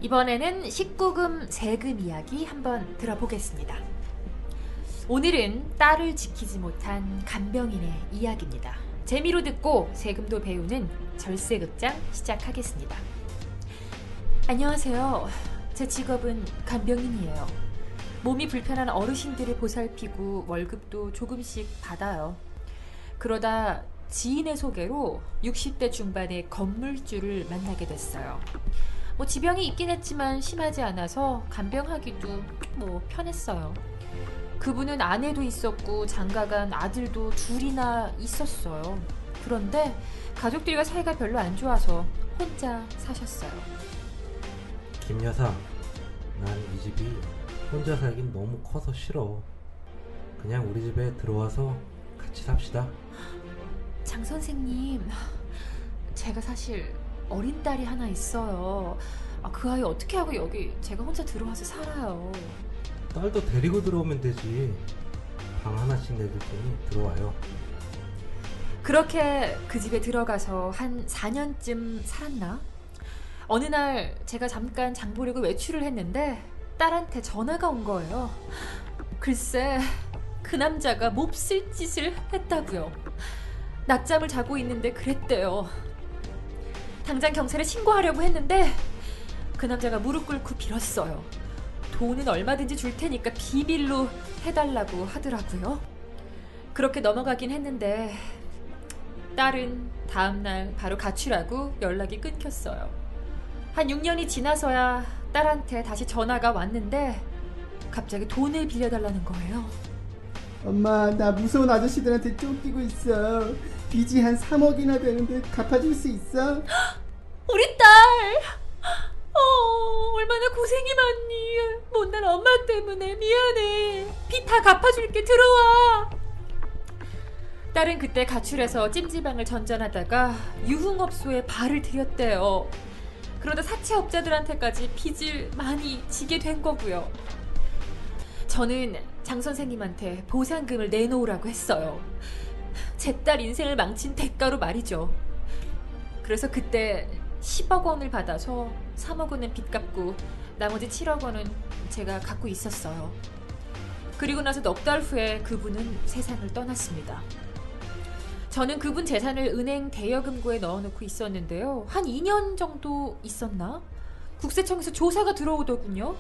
이번에는 19금 세금 이야기 한번 들어보겠습니다. 오늘은 딸을 지키지 못한 간병인의 이야기입니다. 재미로 듣고 세금도 배우는 절세극장 시작하겠습니다. 안녕하세요. 제 직업은 간병인이에요. 몸이 불편한 어르신들을 보살피고 월급도 조금씩 받아요. 그러다 지인의 소개로 60대 중반의 건물주를 만나게 됐어요. 지병이 있긴 했지만 심하지 않아서 간병하기도 편했어요. 그분은 아내도 있었고 장가간 아들도 둘이나 있었어요. 그런데 가족들과 사이가 별로 안 좋아서 혼자 사셨어요. 김 여사, 난 이 집이 혼자 살긴 너무 커서 싫어. 그냥 우리 집에 들어와서 같이 삽시다. 장 선생님, 제가 사실 어린 딸이 하나 있어요. 그 아이 어떻게 하고 여기 제가 혼자 들어와서 살아요. 딸도 데리고 들어오면 되지. 방 하나씩 내줄 테니 들어와요. 그렇게 그 집에 들어가서 한 4년쯤 살았나? 어느 날 제가 잠깐 장 보려고 외출을 했는데 딸한테 전화가 온 거예요. 글쎄, 그 남자가 몹쓸 짓을 했다고요. 낮잠을 자고 있는데 그랬대요. 당장 경찰에 신고하려고 했는데 그 남자가 무릎 꿇고 빌었어요. 돈은 얼마든지 줄 테니까 비밀로 해달라고 하더라고요. 그렇게 넘어가긴 했는데 딸은 다음날 바로 가출하고 연락이 끊겼어요. 한 6년이 지나서야 딸한테 다시 전화가 왔는데 갑자기 돈을 빌려달라는 거예요. 엄마, 나 무서운 아저씨들한테 쫓기고 있어. 빚이 한 3억이나 되는데 갚아줄 수 있어? 우리 딸! 얼마나 고생이 많니. 못난 엄마 때문에 미안해. 빚 다 갚아줄게. 들어와. 딸은 그때 가출해서 찜질방을 전전하다가 유흥업소에 발을 들였대요. 그러다 사채업자들한테까지 빚을 많이 지게 된 거고요. 저는 장 선생님한테 보상금을 내놓으라고 했어요. 제 딸 인생을 망친 대가로 말이죠. 그래서 그때 10억 원을 받아서 3억 원은 빚 갚고 나머지 7억 원은 제가 갖고 있었어요. 그리고 나서 넉 달 후에 그분은 세상을 떠났습니다. 저는 그분 재산을 은행 대여금고에 넣어놓고 있었는데요. 한 2년 정도 있었나? 국세청에서 조사가 들어오더군요.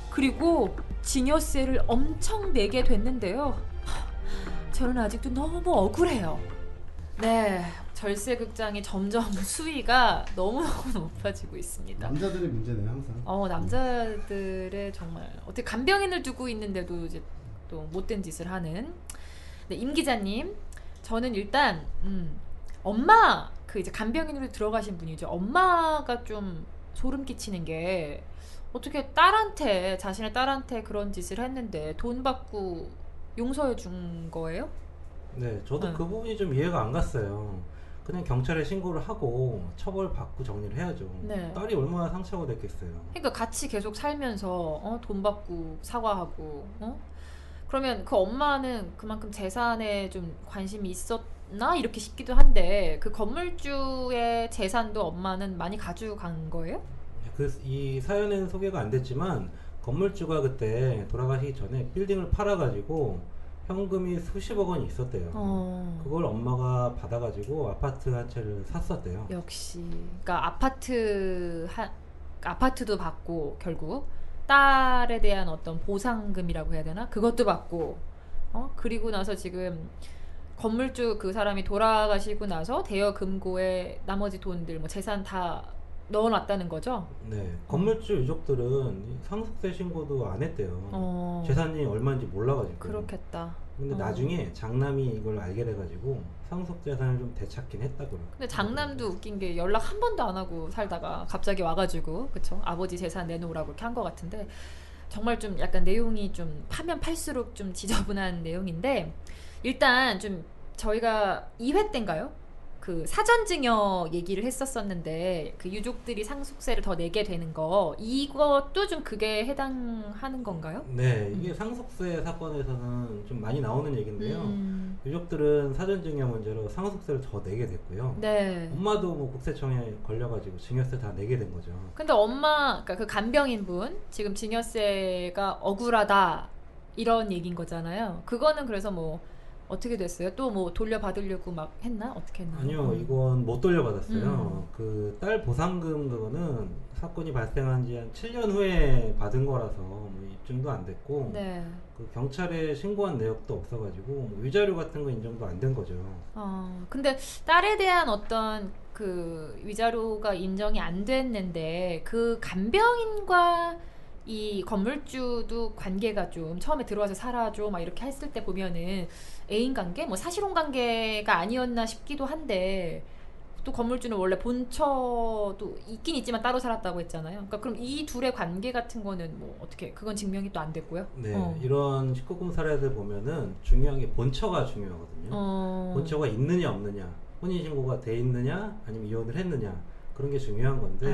그리고 증여세를 엄청 내게 됐는데요. 저는 아직도 너무 억울해요. 네, 절세극장이 점점 수위가 너무 높아지고 있습니다. 남자들의 문제네요, 항상. 남자들의 정말 어떻게 간병인을 두고 있는데도 이제 또 못된 짓을 하는. 네, 임 기자님, 저는 일단 엄마 이제 간병인으로 들어가신 분이죠. 엄마가 좀 소름 끼치는 게 어떻게 자신의 딸한테 그런 짓을 했는데 돈 받고 용서해 준 거예요? 네, 저도 그 부분이 좀 이해가 안 갔어요. 그냥 경찰에 신고를 하고 처벌받고 정리를 해야죠. 네. 딸이 얼마나 상처가 됐겠어요. 그러니까 같이 계속 살면서 돈 받고 사과하고 그러면 그 엄마는 그만큼 재산에 좀 관심이 있었나 이렇게 싶기도 한데 그 건물주의 재산도 엄마는 많이 가져간 거예요? 이 사연에는 소개가 안 됐지만 건물주가 그때 돌아가시기 전에 빌딩을 팔아가지고 현금이 수십억 원이 있었대요. 그걸 엄마가 받아가지고 아파트 한 채를 샀었대요. 역시, 그러니까 아파트도 받고 결국 딸에 대한 어떤 보상금이라고 해야 되나? 그것도 받고 그리고 나서 지금 건물주 그 사람이 돌아가시고 나서 대여금고에 나머지 돈들 재산 다 넣어놨다는 거죠? 네, 건물주 유족들은 상속세 신고도 안 했대요. 재산이 얼마인지 몰라가지고. 그렇겠다. 근데 나중에 장남이 이걸 알게 돼가지고 상속재산을 좀 되찾긴 했다고요. 근데 장남도 웃긴 게 연락 한 번도 안 하고 살다가 갑자기 와가지고 그쵸? 아버지 재산 내놓으라고 이렇게 한 것 같은데 정말 좀 약간 내용이 좀 파면 팔수록 좀 지저분한 내용인데 일단 좀 저희가 2회 때인가요? 그 사전증여 얘기를 했었었는데 그 유족들이 상속세를 더 내게 되는 거 이것도 좀 그게 해당하는 건가요? 네, 이게 상속세 사건에서는 좀 많이 나오는 얘기인데요. 음. 유족들은 사전증여 문제로 상속세를 더 내게 됐고요. 네. 엄마도 뭐 국세청에 걸려가지고 증여세 다 내게 된 거죠. 근데 엄마, 그러니까 그 간병인 분 지금 증여세가 억울하다 이런 얘기인 거잖아요. 그거는 그래서 뭐 어떻게 됐어요? 또 뭐 돌려받으려고 막 했나? 어떻게 했나? 아니요, 이건 못 돌려받았어요. 그 딸 보상금 그거는 사건이 발생한 지 한 7년 후에 받은 거라서 뭐 입증도 안 됐고, 네. 그 경찰에 신고한 내역도 없어가지고 뭐 위자료 같은 거 인정도 안 된 거죠. 근데 딸에 대한 어떤 그 위자료가 인정이 안 됐는데 그 간병인과 이 건물주도 관계가 좀 처음에 들어와서 살아줘 막 이렇게 했을 때 보면은 애인 관계, 뭐 사실혼 관계가 아니었나 싶기도 한데 또 건물주는 원래 본처도 있긴 있지만 따로 살았다고 했잖아요. 그러니까 그럼 이 둘의 관계 같은 거는 뭐 어떻게 그건 증명이 또 안 됐고요. 네, 이런 19금 사례들 보면은 중요한 게 본처가 중요하거든요. 본처가 있느냐 없느냐, 혼인신고가 돼 있느냐 아니면 이혼을 했느냐, 그런 게 중요한 건데,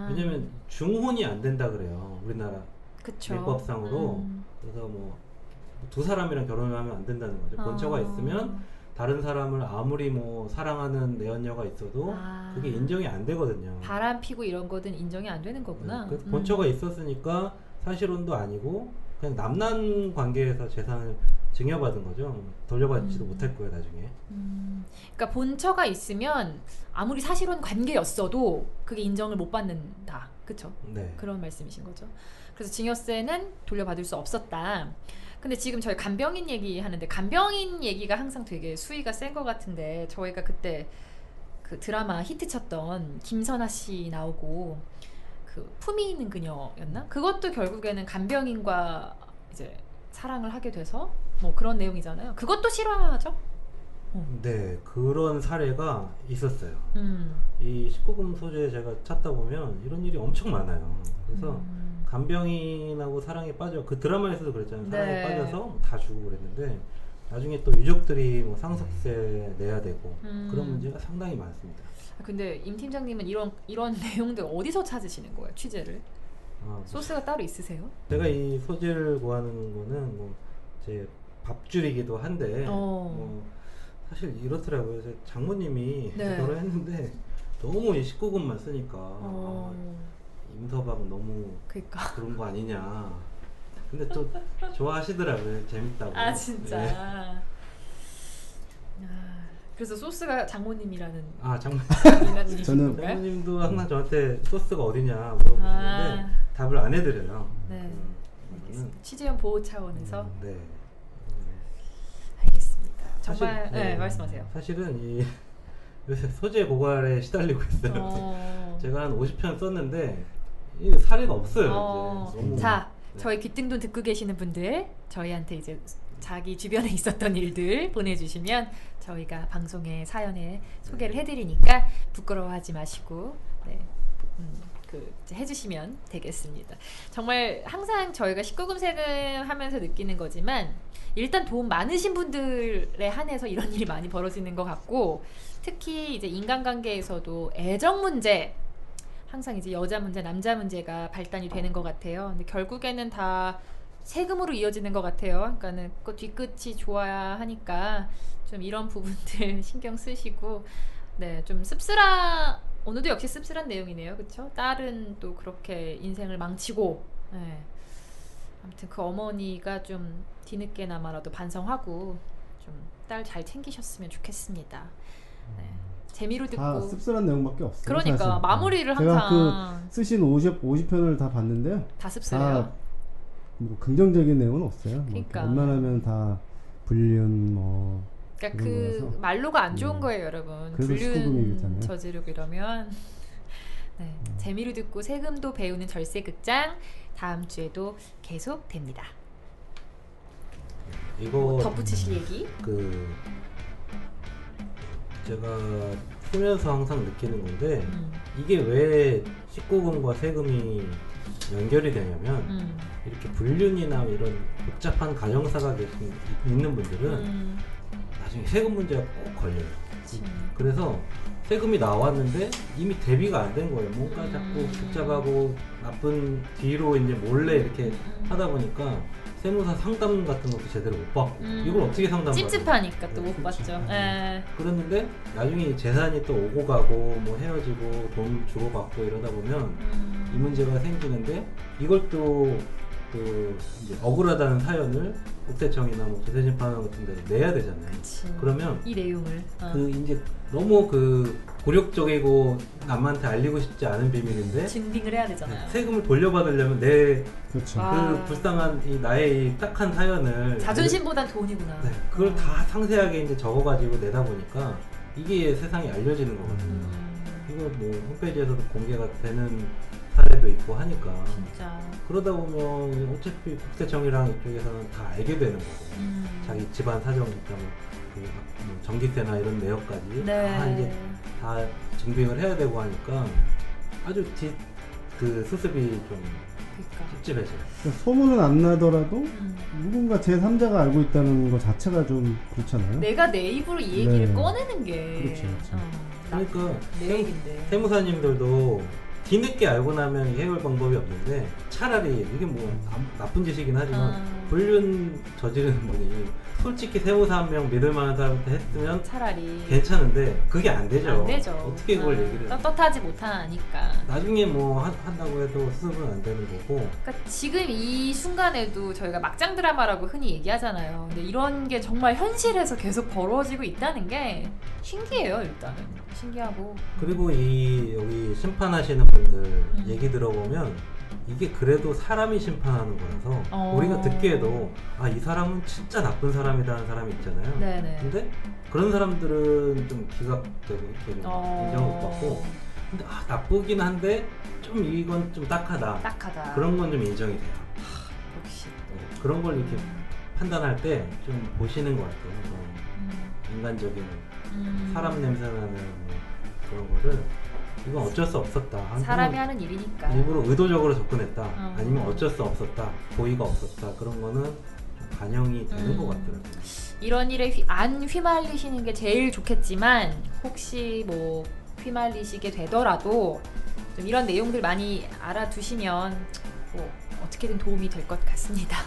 왜냐면 중혼이 안 된다 그래요, 우리나라 그쵸. 민법상으로. 그래서 뭐 두 사람이랑 결혼을 하면 안 된다는 거죠. 본처가 있으면 다른 사람을 아무리 뭐 사랑하는 내연녀가 있어도 그게 인정이 안 되거든요. 바람 피고 이런 거든 인정이 안 되는 거구나. 네, 그래서 본처가 있었으니까 사실혼도 아니고 그냥 남남 관계에서 재산을 증여받은 거죠. 돌려받지도 못했고요, 나중에. 그러니까 본처가 있으면 아무리 사실혼 관계였어도 그게 인정을 못 받는다. 그쵸? 네. 그런 말씀이신 거죠. 그래서 증여세는 돌려받을 수 없었다. 근데 지금 저희 간병인 얘기하는데 간병인 얘기가 항상 되게 수위가 센 것 같은데, 저희가 그때 그 드라마 히트쳤던 김선아 씨 나오고 그 품위 있는 그녀였나? 그것도 결국에는 간병인과 이제 사랑을 하게 돼서 뭐 그런 내용이잖아요. 그것도 실화죠? 네, 그런 사례가 있었어요. 이 19금 소재 제가 찾다 보면 이런 일이 엄청 많아요. 그래서 간병인하고 사랑에 빠져, 그 드라마에서도 그랬잖아요. 사랑에 네. 빠져서 다 주고 그랬는데 나중에 또 유족들이 뭐 상속세 내야 되고 그런 문제가 상당히 많습니다. 근데 임 팀장님은 이런 내용들 어디서 찾으시는 거예요? 취재를? 소스가 따로 있으세요? 제가 이 소재를 구하는 거는 뭐 제 밥줄이기도 한데 뭐 사실 이렇더라고요. 제 장모님이 네. 결혼했는데 너무 이 19금만 쓰니까 임서방 너무 그러니까. 그런 거 아니냐. 근데 또 좋아하시더라고요. 재밌다고. 아 진짜. 네. 그래서 소스가 장모님이라는 장모님. 저는 장모님도 항상 저한테 소스가 어디냐 물어보시는데 답을 안 해드려요. 네. 알겠습니다. 취재원 보호 차원에서. 네. 알겠습니다. 정말 사실, 네, 말씀하세요. 사실은 이 요새 소재 고갈에 시달리고 있어요. 제가 한 50편 썼는데 이 사례가 없어요. 이제. 너무, 자, 저희 귀등돈 듣고 계시는 분들 저희한테 이제 자기 주변에 있었던 일들 보내주시면 저희가 방송에 사연에 소개를 해드리니까 부끄러워하지 마시고 이제 해주시면 되겠습니다. 정말 항상 저희가 19금 세금 하면서 느끼는 거지만 일단 돈 많으신 분들에 한해서 이런 일이 많이 벌어지는 것 같고, 특히 이제 인간관계에서도 애정 문제, 항상 이제 여자 문제, 남자 문제가 발단이 되는 것 같아요. 근데 결국에는 다 세금으로 이어지는 것 같아요. 그러니까는 그 뒤끝이 좋아야 하니까 좀 이런 부분들 신경 쓰시고, 좀 오늘도 역시 씁쓸한 내용이네요. 그쵸? 딸은 또 그렇게 인생을 망치고, 아무튼 그 어머니가 좀 뒤늦게나마라도 반성하고 좀 딸 잘 챙기셨으면 좋겠습니다. 재미로 듣고. 다 씁쓸한 내용밖에 없어요. 그러니까 사실. 마무리를 제가 항상 그 쓰신 50편을 다 봤는데요. 다 씁쓸해요. 뭐 긍정적인 내용은 없어요. 그러니까. 뭐 웬만하면 다 불륜 뭐. 그러니까 그 말로가 안 좋은 거예요, 여러분. 그래서 19금이 불륜 있잖아요. 저지르고 이러면. 재미로 듣고 세금도 배우는 절세극장 다음 주에도 계속 됩니다. 이거 덧붙이실 얘기? 제가 쓰면서 항상 느끼는 건데 이게 왜 19금과 세금이 연결이 되냐면 이렇게 불륜이나 이런 복잡한 가정사가 있는 분들은 나중에 세금 문제가 꼭 걸려요. 그래서 세금이 나왔는데 이미 대비가 안 된 거예요. 뭔가 자꾸 복잡하고 나쁜 뒤로 이제 몰래 이렇게 하다 보니까 세무사 상담 같은 것도 제대로 못 받고 이걸 어떻게 상담받아요? 찝찝하니까 또 못 그렇지. 봤죠. 예. 그랬는데 나중에 재산이 또 오고 가고 뭐 헤어지고 돈 주고 받고 이러다 보면 이 문제가 생기는데 이걸 또 그 이제 억울하다는 사연을 국세청이나 뭐 조세심판원 같은 데서 내야 되잖아요. 그치. 그러면 이 내용을 그 이제 너무 그 굴욕적이고 남한테 알리고 싶지 않은 비밀인데 증빙을 해야 되잖아요. 세금을 돌려받으려면 내 그 그렇죠. 아. 불쌍한 이 나의 이 딱한 사연을 자존심보단 돈이구나. 네, 그걸 다 상세하게 이제 적어가지고 내다 보니까 이게 세상에 알려지는 거거든요. 이거 뭐 홈페이지에서도 공개가 되는 사례도 있고 하니까 진짜. 그러다 보면 어차피 국세청이랑 이쪽에서는 다 알게 되는 거고 자기 집안 사정 있다면 뭐 전기세나 이런 내역까지 다 이제 다 증빙을 해야 되고 하니까 아주 그 수습이 좀 그러니까. 찝찝해져요. 그러니까 소문은 안 나더라도 누군가 제3자가 알고 있다는 것 자체가 좀 그렇잖아요. 내가 내 입으로 이 얘기를 네. 꺼내는 게 그렇죠, 그렇죠. 그러니까 내 얘긴데. 세무사님들도 뒤늦게 알고 나면 해결 방법이 없는데 차라리 이게 뭐 나쁜 짓이긴 하지만 불륜 저지르는 분이 솔직히 세무사 한 명 믿을 만한 사람한테 했으면 차라리 괜찮은데 그게 안 되죠. 안 되죠. 어떻게 그걸 얘기를 해. 떳떳하지 못하니까. 나중에 뭐 한다고 해도 수습은 안 되는 거고. 그러니까 지금 이 순간에도 저희가 막장 드라마라고 흔히 얘기하잖아요. 근데 이런 게 정말 현실에서 계속 벌어지고 있다는 게 신기해요. 일단은 신기하고. 그리고 이 여기 심판하시는 분들 얘기 들어보면 이게 그래도 사람이 심판하는 거라서 우리가 듣기에도 아, 이 사람은 진짜 나쁜 사람이라는 사람이 있잖아요. 네네. 근데 그런 사람들은 좀 기각되고 이렇게 좀 인정을 못 받고 근데 아, 나쁘긴 한데 좀 이건 좀 딱하다. 딱하다. 그런 건 좀 인정이 돼요. 역시. 네, 그런 걸 이렇게 판단할 때 좀 보시는 것 같아요. 그런 인간적인 사람 냄새나는 뭐 그런 거를 이건 어쩔 수 없었다. 사람이 하는 일이니까. 일부러 의도적으로 접근했다. 아니면 어쩔 수 없었다. 고의가 없었다. 그런 거는 좀 반영이 되는 것 같더라고요. 이런 일에 안 휘말리시는 게 제일 좋겠지만 혹시 뭐 휘말리시게 되더라도 좀 이런 내용들 많이 알아두시면 뭐 어떻게든 도움이 될 것 같습니다.